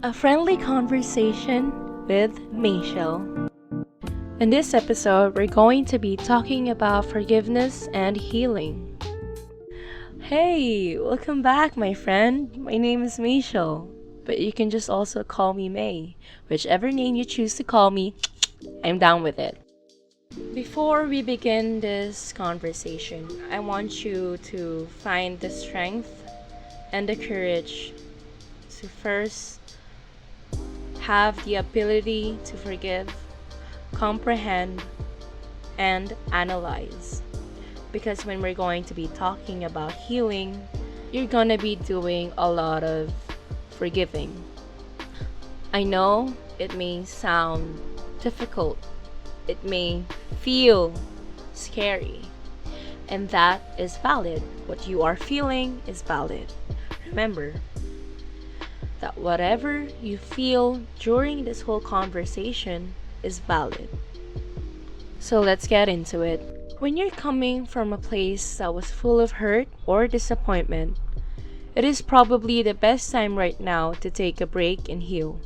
A friendly conversation with Michelle. In this episode, we're going to be talking about forgiveness and healing. Hey, welcome back, my friend. My name is Michelle, but you can just also call me May. Whichever name you choose to call me, I'm down with it. Before we begin this conversation, I want you to find the strength and the courage to first have the ability to forgive, comprehend, and analyze. Because when we're going to be talking about healing, you're gonna be doing a lot of forgiving. I know it may sound difficult, it may feel scary, and that is valid. What you are feeling is valid. Remember that whatever you feel during this whole conversation is valid. So let's get into it. When you're coming from a place that was full of hurt or disappointment, it is probably the best time right now to take a break and heal.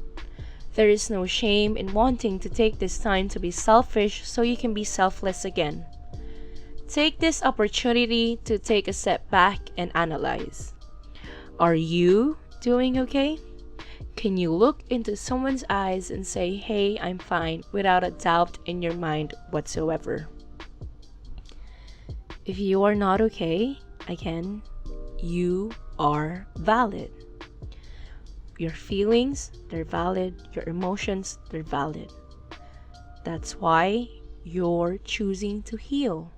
There is no shame in wanting to take this time to be selfish so you can be selfless again. Take this opportunity to take a step back and analyze. Are you doing okay? Can you look into someone's eyes and say, hey, I'm fine, without a doubt in your mind whatsoever? If you are not okay, again, you are valid. Your feelings, they're valid. Your emotions, they're valid. That's why you're choosing to heal.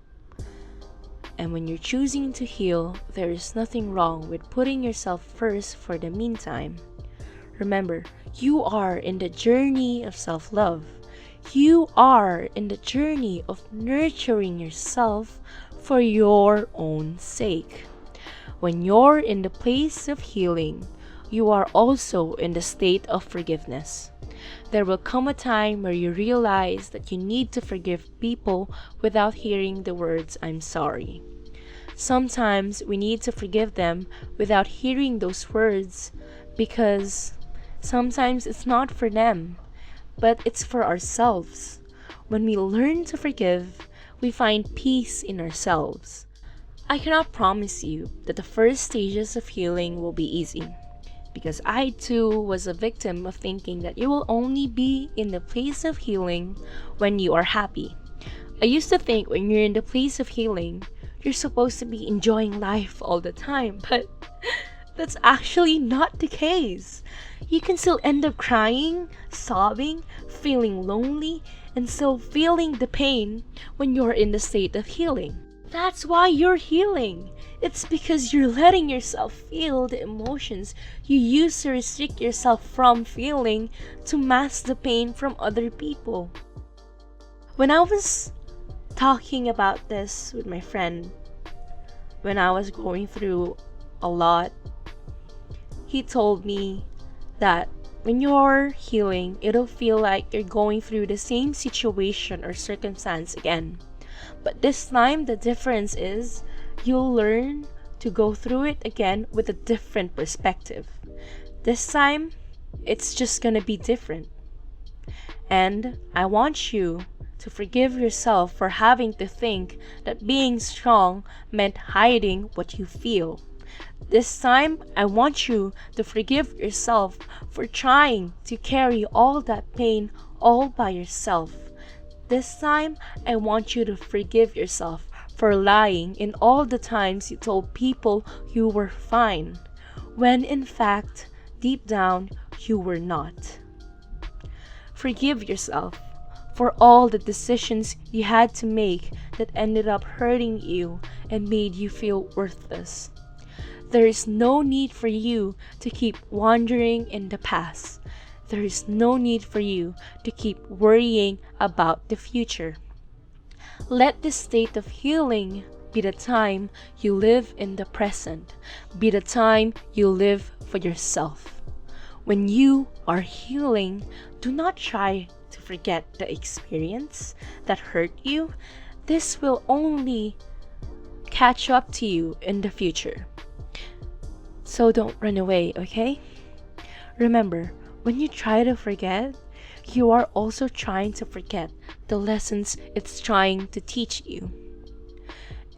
And when you're choosing to heal, there is nothing wrong with putting yourself first for the meantime. Remember, you are in the journey of self-love. You are in the journey of nurturing yourself for your own sake. When you're in the place of healing, you are also in the state of forgiveness. There will come a time where you realize that you need to forgive people without hearing the words, I'm sorry. Sometimes we need to forgive them without hearing those words because sometimes it's not for them, but it's for ourselves. When we learn to forgive, we find peace in ourselves. I cannot promise you that the first stages of healing will be easy, because I too was a victim of thinking that you will only be in the place of healing when you are happy. I used to think when you're in the place of healing, you're supposed to be enjoying life all the time, but that's actually not the case. You can still end up crying, sobbing, feeling lonely, and still feeling the pain when you're in the state of healing. That's why you're healing. It's because you're letting yourself feel the emotions you used to restrict yourself from feeling to mask the pain from other people. When I was talking about this with my friend, when I was going through a lot, he told me that when you're healing, it'll feel like you're going through the same situation or circumstance again. But this time, the difference is you'll learn to go through it again with a different perspective. This time, it's just gonna be different. And I want you to forgive yourself for having to think that being strong meant hiding what you feel. This time, I want you to forgive yourself for trying to carry all that pain all by yourself. This time, I want you to forgive yourself for lying in all the times you told people you were fine, when in fact, deep down, you were not. Forgive yourself for all the decisions you had to make that ended up hurting you and made you feel worthless. There is no need for you to keep wandering in the past. There is no need for you to keep worrying about the future. Let this state of healing be the time you live in the present. Be the time you live for yourself. When you are healing, do not try to forget the experience that hurt you. This will only catch up to you in the future. So don't run away, okay? Remember, when you try to forget, you are also trying to forget the lessons it's trying to teach you.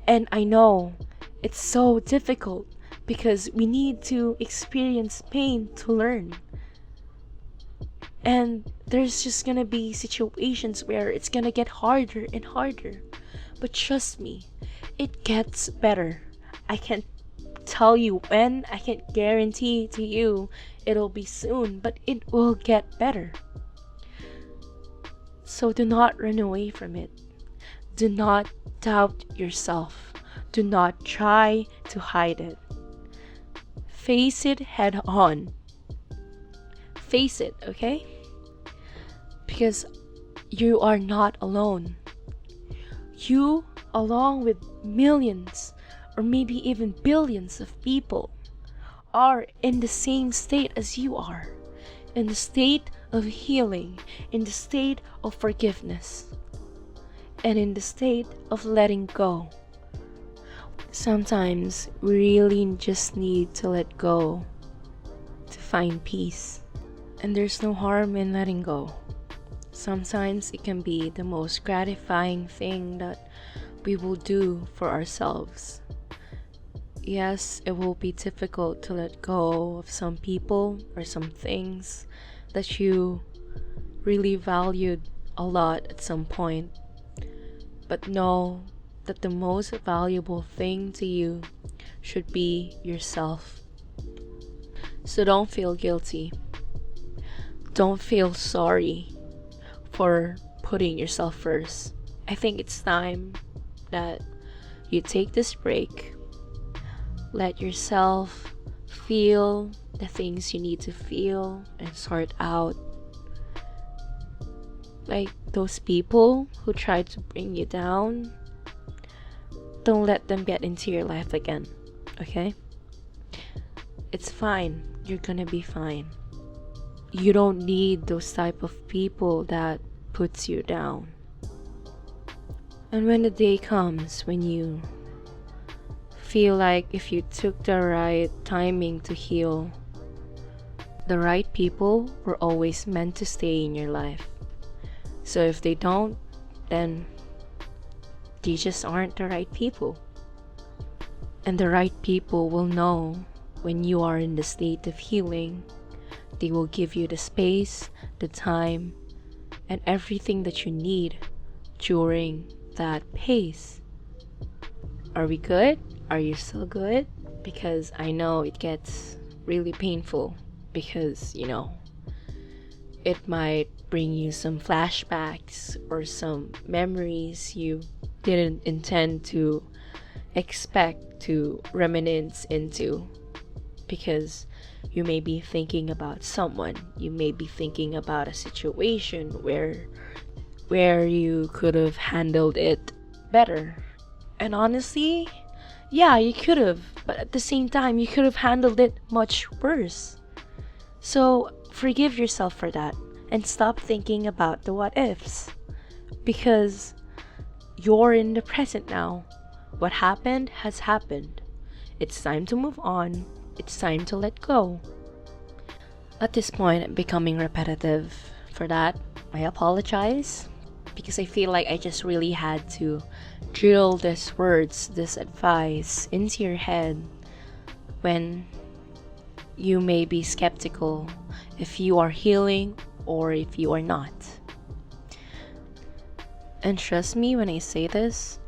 And I know it's so difficult because we need to experience pain to learn. And there's just gonna be situations where it's gonna get harder and harder. But trust me, it gets better. I can't tell you when, I can't guarantee to you it'll be soon, but it will get better. So do not run away from it. Do not doubt yourself. Do not try to hide it. Face it head on. Face it, okay? Because you are not alone. You, along with millions or maybe even billions of people, are in the same state as you are, in the state of healing, in the state of forgiveness, and in the state of letting go. Sometimes we really just need to let go to find peace. And there's no harm in letting go. Sometimes it can be the most gratifying thing that we will do for ourselves. Yes, it will be difficult to let go of some people or some things that you really valued a lot at some point. But know that the most valuable thing to you should be yourself. So don't feel guilty. Don't feel sorry for putting yourself first. I think it's time that you take this break. Let yourself feel the things you need to feel and sort out. Like those people who try to bring you down, don't let them get into your life again, okay? It's fine. You're gonna be fine. You don't need those type of people that puts you down. And when the day comes when you feel like if you took the right timing to heal, the right people were always meant to stay in your life. So if they don't, then they just aren't the right people. And the right people will know when you are in the state of healing. They will give you the space, the time, and everything that you need during that pace. Are we good? Are you still good? Because I know it gets really painful because, it might bring you some flashbacks or some memories you didn't intend to expect to reminisce into, because you may be thinking about someone, you may be thinking about a situation where you could have handled it better. And honestly, yeah, you could have, but at the same time you could have handled it much worse. So forgive yourself for that and stop thinking about the what ifs, because you're in the present now. What happened has happened. It's time to move on. It's time to let go. At this point, I'm becoming repetitive. For that, I apologize, because I feel like I just really had to drill these words, this advice into your head when you may be skeptical if you are healing or if you are not. And trust me when I say this,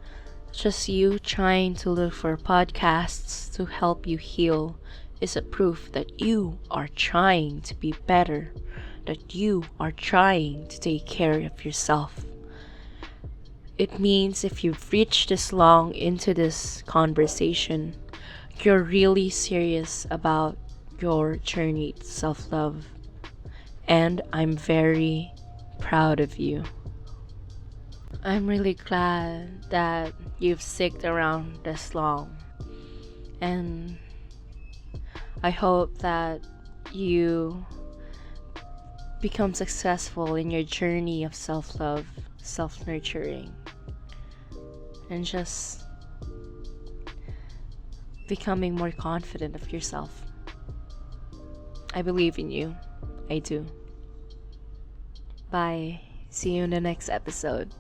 just you trying to look for podcasts to help you heal is a proof that you are trying to be better, that you are trying to take care of yourself. It means if you've reached this long into this conversation, you're really serious about your journey to self-love. And I'm very proud of you. I'm really glad that you've sticked around this long. And I hope that you become successful in your journey of self-love, self-nurturing, and just becoming more confident of yourself. I believe in you. I do. Bye. See you in the next episode.